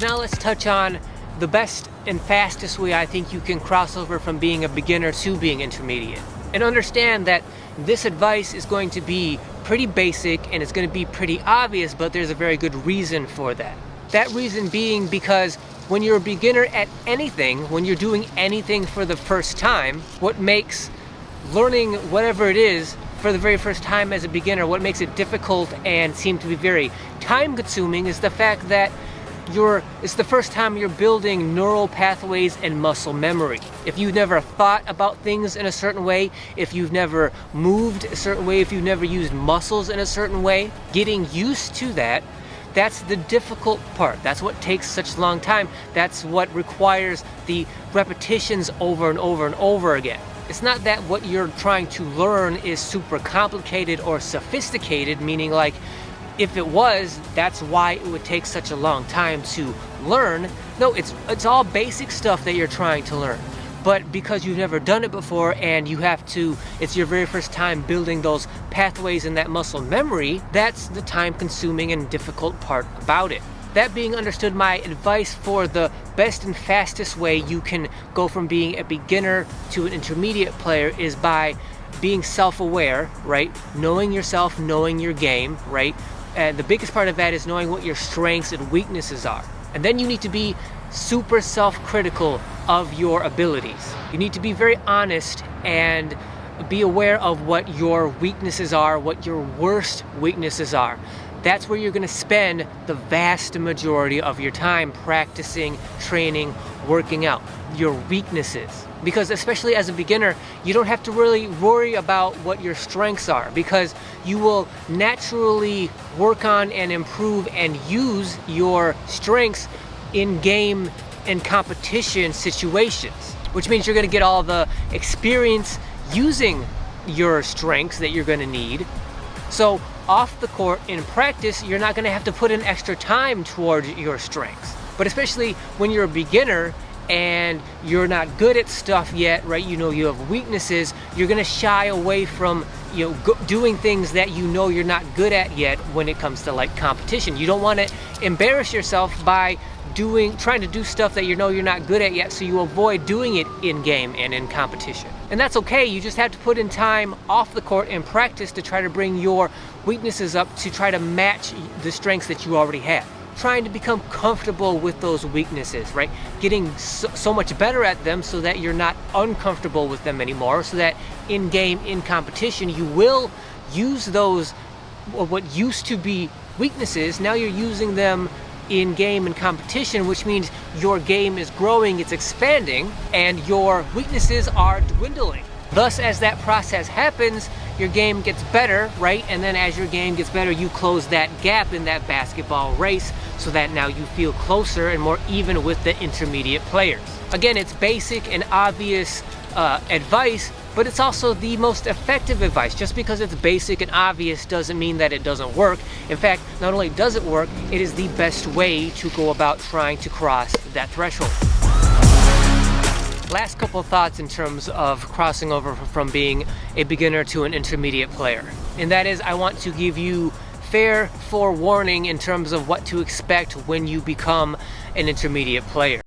now let's touch on the best and fastest way I think you can cross over from being a beginner to being intermediate. And understand that this advice is going to be pretty basic and it's going to be pretty obvious, but there's a very good reason for that. That reason being because when you're a beginner at anything, when you're doing anything for the first time, what makes learning whatever it is for the very first time as a beginner, what makes it difficult and seem to be very time consuming is the fact that it's the first time you're building neural pathways and muscle memory. If you've never thought about things in a certain way, if you've never moved a certain way, if you've never used muscles in a certain way, getting used to that, that's the difficult part. That's what takes such a long time. That's what requires the repetitions over and over and over again. It's not that what you're trying to learn is super complicated or sophisticated, meaning like, if it was, that's why it would take such a long time to learn. No, it's all basic stuff that you're trying to learn. But because you've never done it before and it's your very first time building those pathways and that muscle memory, that's the time consuming and difficult part about it. That being understood, my advice for the best and fastest way you can go from being a beginner to an intermediate player is by being self-aware, right? Knowing yourself, knowing your game, right? And the biggest part of that is knowing what your strengths and weaknesses are. And then you need to be super self-critical of your abilities. You need to be very honest and be aware of what your weaknesses are, what your worst weaknesses are. That's where you're going to spend the vast majority of your time practicing, training, working out your weaknesses. Because especially as a beginner, you don't have to really worry about what your strengths are, because you will naturally work on and improve and use your strengths in game and competition situations, which means you're going to get all the experience using your strengths that you're going to need. So off the court in practice, you're not going to have to put in extra time toward your strengths. But especially when you're a beginner and you're not good at stuff yet, right? You know you have weaknesses. You're going to shy away from doing things that you're not good at yet when it comes to like competition. You don't want to embarrass yourself by trying to do stuff that you're not good at yet, so you avoid doing it in game and in competition. And that's okay. You just have to put in time off the court in practice to try to bring your weaknesses up to try to match the strengths that you already have. Trying to become comfortable with those weaknesses, right? Getting so much better at them so that you're not uncomfortable with them anymore, so that in game, in competition, you will use those, what used to be weaknesses, now you're using them in game and competition, which means your game is growing, it's expanding, and your weaknesses are dwindling. Thus, as that process happens, your game gets better, right? And then as your game gets better, you close that gap in that basketball race so that now you feel closer and more even with the intermediate players. Again, it's basic and obvious advice, but it's also the most effective advice. Just because it's basic and obvious doesn't mean that it doesn't work. In fact, not only does it work, it is the best way to go about trying to cross that threshold. Last couple of thoughts in terms of crossing over from being a beginner to an intermediate player. And that is, I want to give you fair forewarning in terms of what to expect when you become an intermediate player.